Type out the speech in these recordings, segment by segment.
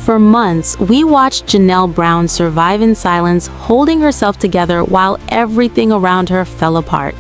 For months, we watched Janelle Brown survive in silence, holding herself together while everything around her fell apart.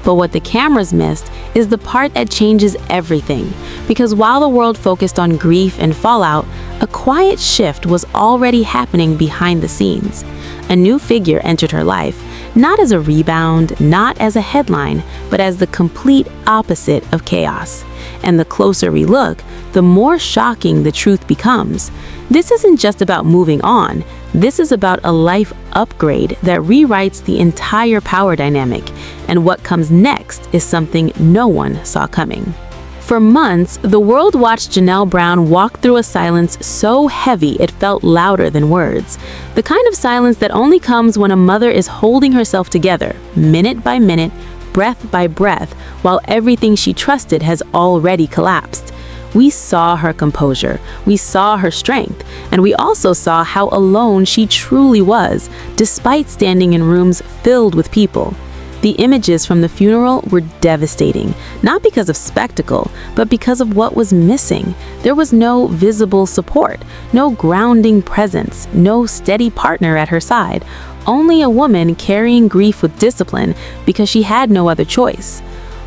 But what the cameras missed is the part that changes everything, because while the world focused on grief and fallout, a quiet shift was already happening behind the scenes. A new figure entered her life, not as a rebound, not as a headline, but as the complete opposite of chaos. And the closer we look, the more shocking the truth becomes. This isn't just about moving on. This is about a life upgrade that rewrites the entire power dynamic, and what comes next is something no one saw coming. For months, the world watched Janelle Brown walk through a silence so heavy it felt louder than words. The kind of silence that only comes when a mother is holding herself together, minute by minute, breath by breath, while everything she trusted has already collapsed. We saw her composure, we saw her strength, and we also saw how alone she truly was, despite standing in rooms filled with people. The images from the funeral were devastating, not because of spectacle, but because of what was missing. There was no visible support, no grounding presence, no steady partner at her side, only a woman carrying grief with discipline because she had no other choice.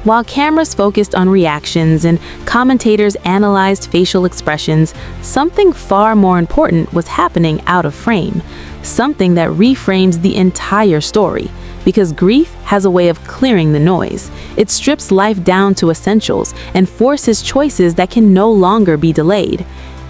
While cameras focused on reactions and commentators analyzed facial expressions, something far more important was happening out of frame, something that reframes the entire story. Because grief has a way of clearing the noise. It strips life down to essentials and forces choices that can no longer be delayed.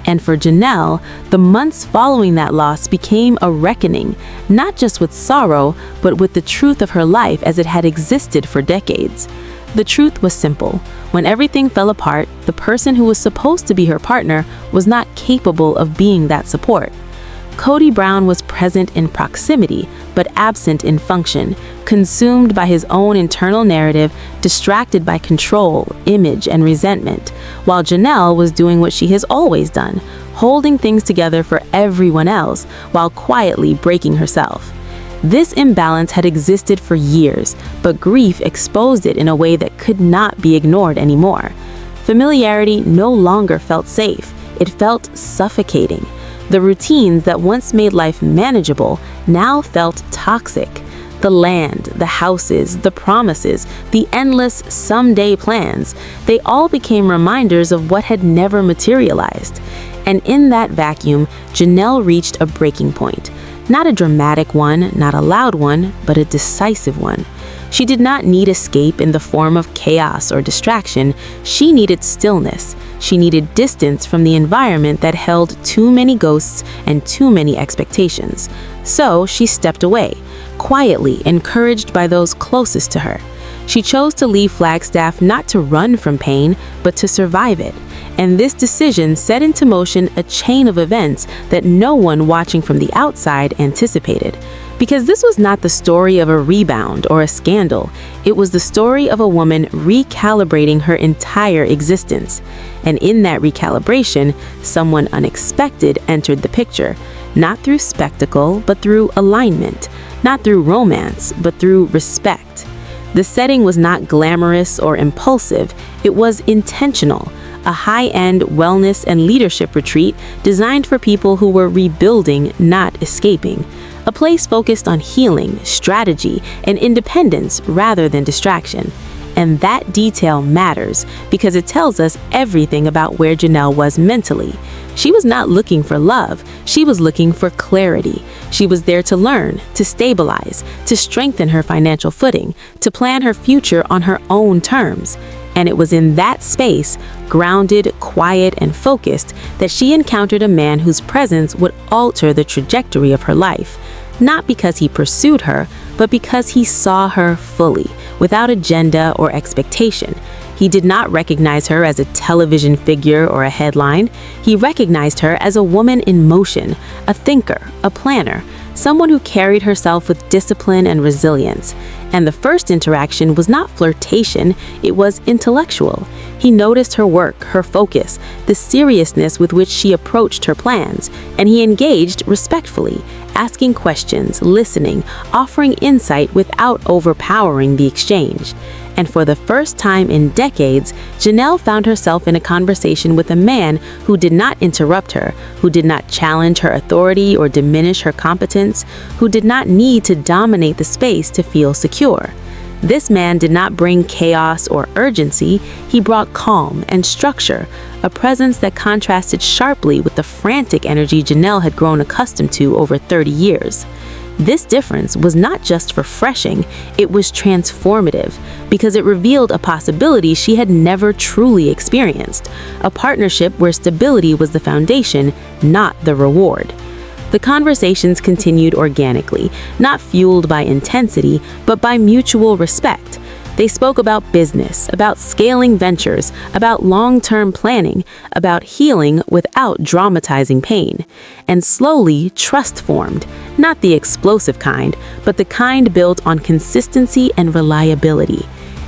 And for Janelle, the months following that loss became a reckoning, not just with sorrow, but with the truth of her life as it had existed for decades. The truth was simple. When everything fell apart, the person who was supposed to be her partner was not capable of being that support. Cody Brown was present in proximity, but absent in function, consumed by his own internal narrative, distracted by control, image, and resentment, while Janelle was doing what she has always done, holding things together for everyone else while quietly breaking herself. This imbalance had existed for years, but grief exposed it in a way that could not be ignored anymore. Familiarity no longer felt safe. It felt suffocating. The routines that once made life manageable now felt toxic. The land, the houses, the promises, the endless someday plans, they all became reminders of what had never materialized. And in that vacuum, Janelle reached a breaking point. Not a dramatic one, not a loud one, but a decisive one. She did not need escape in the form of chaos or distraction. She needed stillness. She needed distance from the environment that held too many ghosts and too many expectations. So she stepped away, quietly encouraged by those closest to her. She chose to leave Flagstaff not to run from pain, but to survive it. And this decision set into motion a chain of events that no one watching from the outside anticipated. Because this was not the story of a rebound or a scandal. It was the story of a woman recalibrating her entire existence. And in that recalibration, someone unexpected entered the picture. Not through spectacle, but through alignment. Not through romance, but through respect. The setting was not glamorous or impulsive. It was intentional. A high-end wellness and leadership retreat designed for people who were rebuilding, not escaping. A place focused on healing, strategy, and independence rather than distraction. And that detail matters because it tells us everything about where Janelle was mentally. She was not looking for love. She was looking for clarity. She was there to learn, to stabilize, to strengthen her financial footing, to plan her future on her own terms. And it was in that space, grounded, quiet, and focused, that she encountered a man whose presence would alter the trajectory of her life. Not because he pursued her, but because he saw her fully, without agenda or expectation. He did not recognize her as a television figure or a headline. He recognized her as a woman in motion, a thinker, a planner, someone who carried herself with discipline and resilience. And the first interaction was not flirtation, it was intellectual. He noticed her work, her focus, the seriousness with which she approached her plans, and he engaged respectfully, asking questions, listening, offering insight without overpowering the exchange. And for the first time in decades, Janelle found herself in a conversation with a man who did not interrupt her, who did not challenge her authority or diminish her competence, who did not need to dominate the space to feel secure. This man did not bring chaos or urgency, he brought calm and structure, a presence that contrasted sharply with the frantic energy Janelle had grown accustomed to over 30 years. This difference was not just refreshing, it was transformative, because it revealed a possibility she had never truly experienced, a partnership where stability was the foundation, not the reward. The conversations continued organically, not fueled by intensity, but by mutual respect. They spoke about business, about scaling ventures, about long-term planning, about healing without dramatizing pain. And slowly, trust formed, not the explosive kind, but the kind built on consistency and reliability.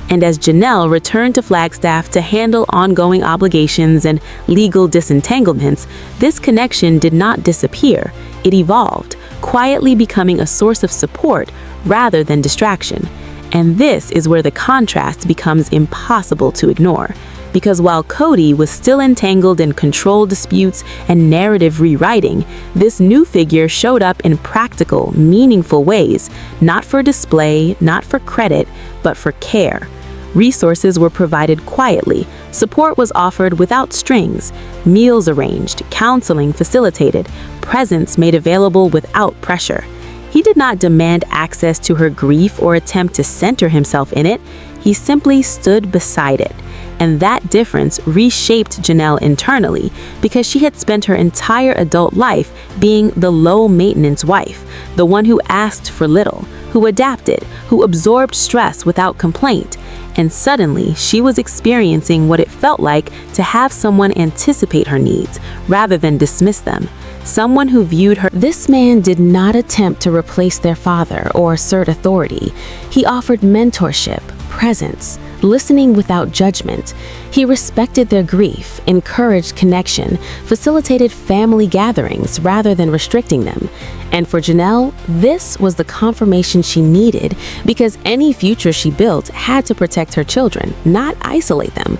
And as Janelle returned to Flagstaff to handle ongoing obligations and legal disentanglements, this connection did not disappear. It evolved, quietly becoming a source of support rather than distraction. And this is where the contrast becomes impossible to ignore. Because while Cody was still entangled in control disputes and narrative rewriting, this new figure showed up in practical, meaningful ways, not for display, not for credit, but for care. Resources were provided quietly, support was offered without strings, meals arranged, counseling facilitated, presence made available without pressure. He did not demand access to her grief or attempt to center himself in it, he simply stood beside it. And that difference reshaped Janelle internally because she had spent her entire adult life being the low-maintenance wife, the one who asked for little, who adapted, who absorbed stress without complaint. And suddenly, she was experiencing what it felt like to have someone anticipate her needs rather than dismiss them. Someone who viewed her. This man did not attempt to replace their father or assert authority. He offered mentorship, presence, listening without judgment. He respected their grief, encouraged connection, facilitated family gatherings rather than restricting them. And for Janelle, this was the confirmation she needed because any future she built had to protect her children, not isolate them.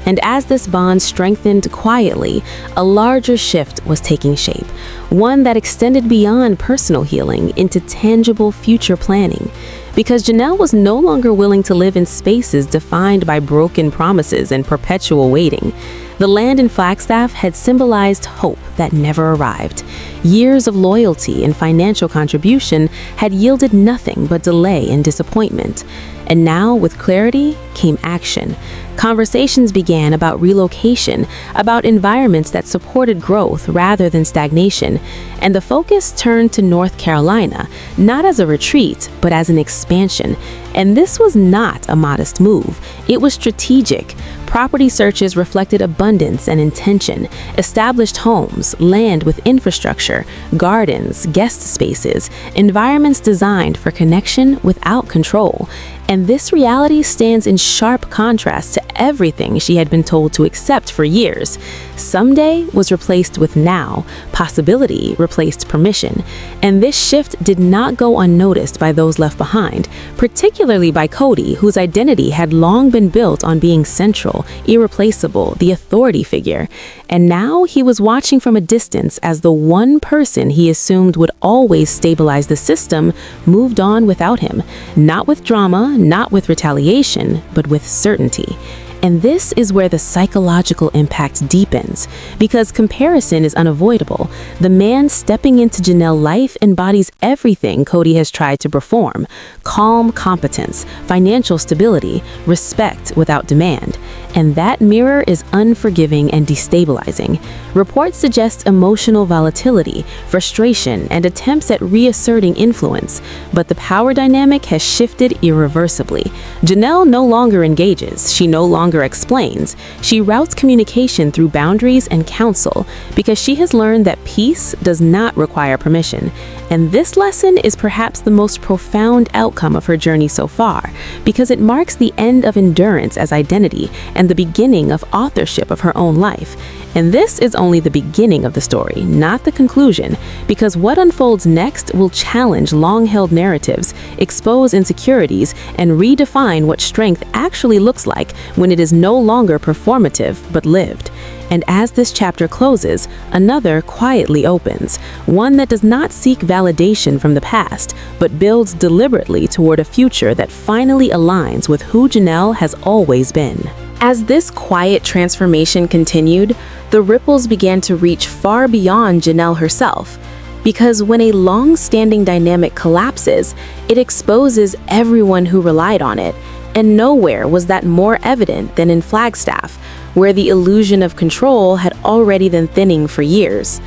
And as this bond strengthened quietly, a larger shift was taking shape, one that extended beyond personal healing into tangible future planning. Because Janelle was no longer willing to live in spaces defined by broken promises and perpetual waiting. The land in Flagstaff had symbolized hope that never arrived. Years of loyalty and financial contribution had yielded nothing but delay and disappointment. And now, with clarity, came action. Conversations began about relocation, about environments that supported growth rather than stagnation, and the focus turned to North Carolina, not as a retreat, but as an expansion. And this was not a modest move. It was strategic. Property searches reflected abundance and intention, established homes, land with infrastructure, gardens, guest spaces, environments designed for connection without control. And this reality stands in sharp contrast to everything she had been told to accept for years. Someday was replaced with now, possibility replaced permission. And this shift did not go unnoticed by those left behind, particularly by Cody, whose identity had long been built on being central, irreplaceable, the authority figure. And now he was watching from a distance as the one person he assumed would always stabilize the system moved on without him, not with drama, not with retaliation, but with certainty. And this is where the psychological impact deepens, because comparison is unavoidable. The man stepping into Janelle's life embodies everything Cody has tried to perform: calm competence, financial stability, respect without demand. And that mirror is unforgiving and destabilizing. Reports suggest emotional volatility, frustration, and attempts at reasserting influence. But the power dynamic has shifted irreversibly. Janelle no longer engages. She no longer explains. She routes communication through boundaries and counsel because she has learned that peace does not require permission. And this lesson is perhaps the most profound outcome of her journey so far, because it marks the end of endurance as identity and the beginning of authorship of her own life. And this is only the beginning of the story, not the conclusion, because what unfolds next will challenge long-held narratives, expose insecurities, and redefine what strength actually looks like when it is no longer performative but lived. And as this chapter closes, another quietly opens, one that does not seek validation from the past, but builds deliberately toward a future that finally aligns with who Janelle has always been. As this quiet transformation continued, the ripples began to reach far beyond Janelle herself. Because when a long-standing dynamic collapses, it exposes everyone who relied on it, and nowhere was that more evident than in Flagstaff, where the illusion of control had already been thinning for years.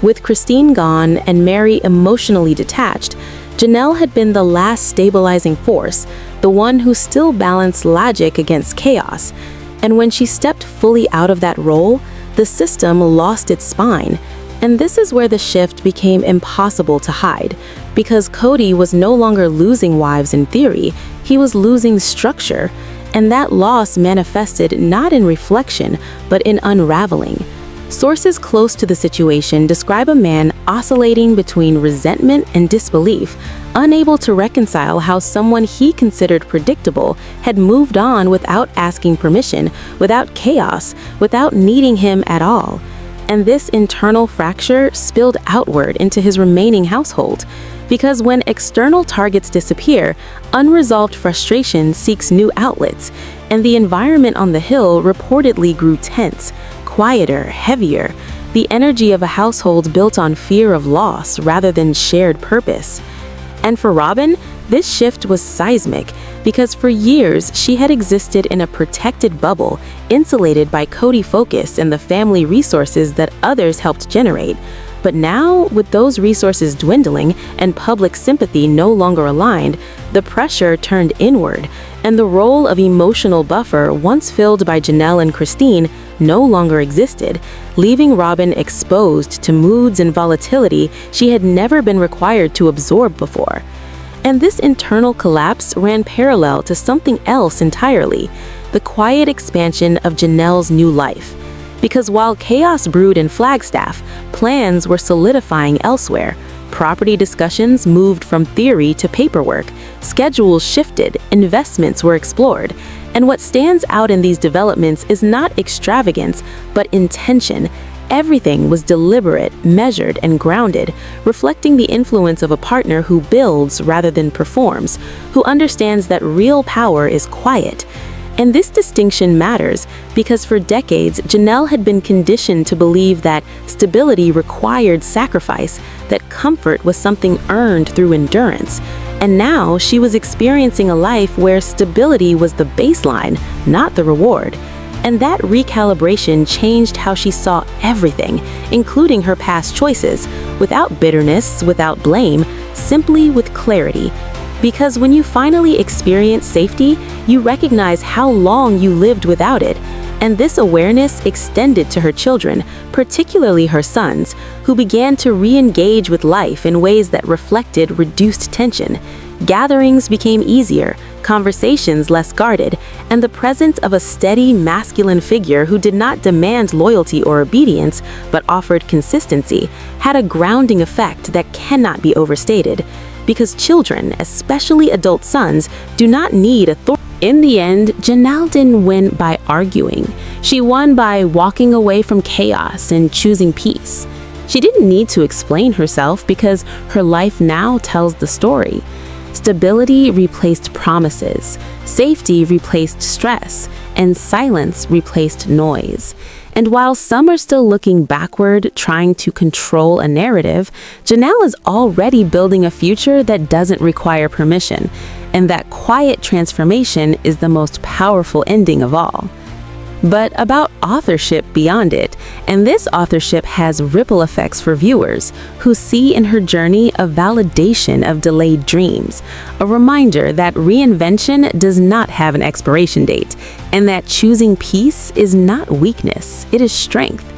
With Christine gone and Mary emotionally detached, Janelle had been the last stabilizing force, the one who still balanced logic against chaos. And when she stepped fully out of that role, the system lost its spine. And this is where the shift became impossible to hide, because Cody was no longer losing wives in theory, he was losing structure. And that loss manifested not in reflection, but in unraveling. Sources close to the situation describe a man oscillating between resentment and disbelief, unable to reconcile how someone he considered predictable had moved on without asking permission, without chaos, without needing him at all. And this internal fracture spilled outward into his remaining household. Because when external targets disappear, unresolved frustration seeks new outlets, and the environment on the hill reportedly grew tense, quieter, heavier, the energy of a household built on fear of loss rather than shared purpose. And for Robin, this shift was seismic, because for years she had existed in a protected bubble, insulated by Cody focus and the family resources that others helped generate. But now, with those resources dwindling and public sympathy no longer aligned, the pressure turned inward, and the role of emotional buffer once filled by Janelle and Christine no longer existed, leaving Robin exposed to moods and volatility she had never been required to absorb before. And this internal collapse ran parallel to something else entirely, the quiet expansion of Janelle's new life. Because while chaos brewed in Flagstaff, plans were solidifying elsewhere. Property discussions moved from theory to paperwork, schedules shifted, investments were explored. And what stands out in these developments is not extravagance, but intention. Everything was deliberate, measured, and grounded, reflecting the influence of a partner who builds rather than performs, who understands that real power is quiet. And this distinction matters because for decades, Janelle had been conditioned to believe that stability required sacrifice, that comfort was something earned through endurance. And now she was experiencing a life where stability was the baseline, not the reward. And that recalibration changed how she saw everything, including her past choices, without bitterness, without blame, simply with clarity. Because when you finally experience safety, you recognize how long you lived without it. And this awareness extended to her children, particularly her sons, who began to re-engage with life in ways that reflected reduced tension. Gatherings became easier, conversations less guarded, and the presence of a steady, masculine figure who did not demand loyalty or obedience, but offered consistency, had a grounding effect that cannot be overstated. Because children, especially adult sons, do not need authority. In the end, Janelle didn't win by arguing. She won by walking away from chaos and choosing peace. She didn't need to explain herself because her life now tells the story. Stability replaced promises, safety replaced stress, and silence replaced noise. And while some are still looking backward, trying to control a narrative, Janelle is already building a future that doesn't require permission. And that quiet transformation is the most powerful ending of all. But about authorship beyond it, and this authorship has ripple effects for viewers who see in her journey a validation of delayed dreams, a reminder that reinvention does not have an expiration date, and that choosing peace is not weakness, it is strength.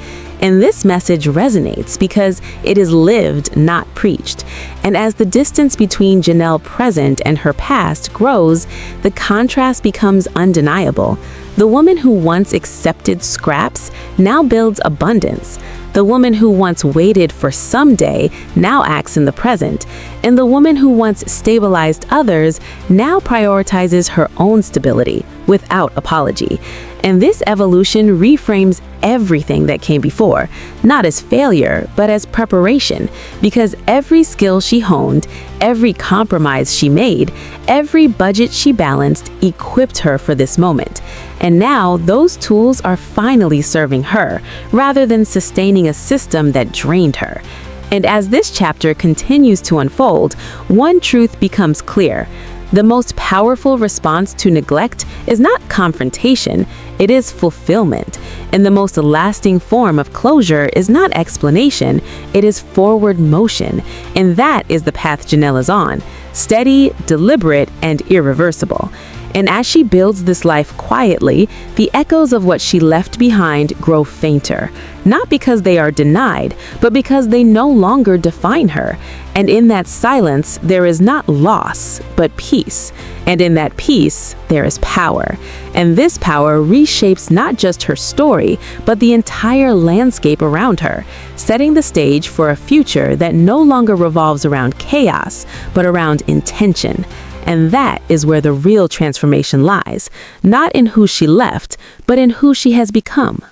And this message resonates because it is lived, not preached. And as the distance between Janelle present and her past grows, the contrast becomes undeniable. The woman who once accepted scraps now builds abundance. The woman who once waited for someday now acts in the present. And the woman who once stabilized others now prioritizes her own stability without apology. And this evolution reframes everything that came before, not as failure, but as preparation, because every skill she honed, every compromise she made, every budget she balanced equipped her for this moment. And now those tools are finally serving her, rather than sustaining a system that drained her. And as this chapter continues to unfold, one truth becomes clear. The most powerful response to neglect is not confrontation, it is fulfillment. And the most lasting form of closure is not explanation, it is forward motion. And that is the path Janelle is on, steady, deliberate, and irreversible. And as she builds this life quietly, the echoes of what she left behind grow fainter, not because they are denied, but because they no longer define her. And in that silence, there is not loss, but peace. And in that peace, there is power. And this power reshapes not just her story, but the entire landscape around her, setting the stage for a future that no longer revolves around chaos, but around intention. And that is where the real transformation lies, not in who she left, but in who she has become.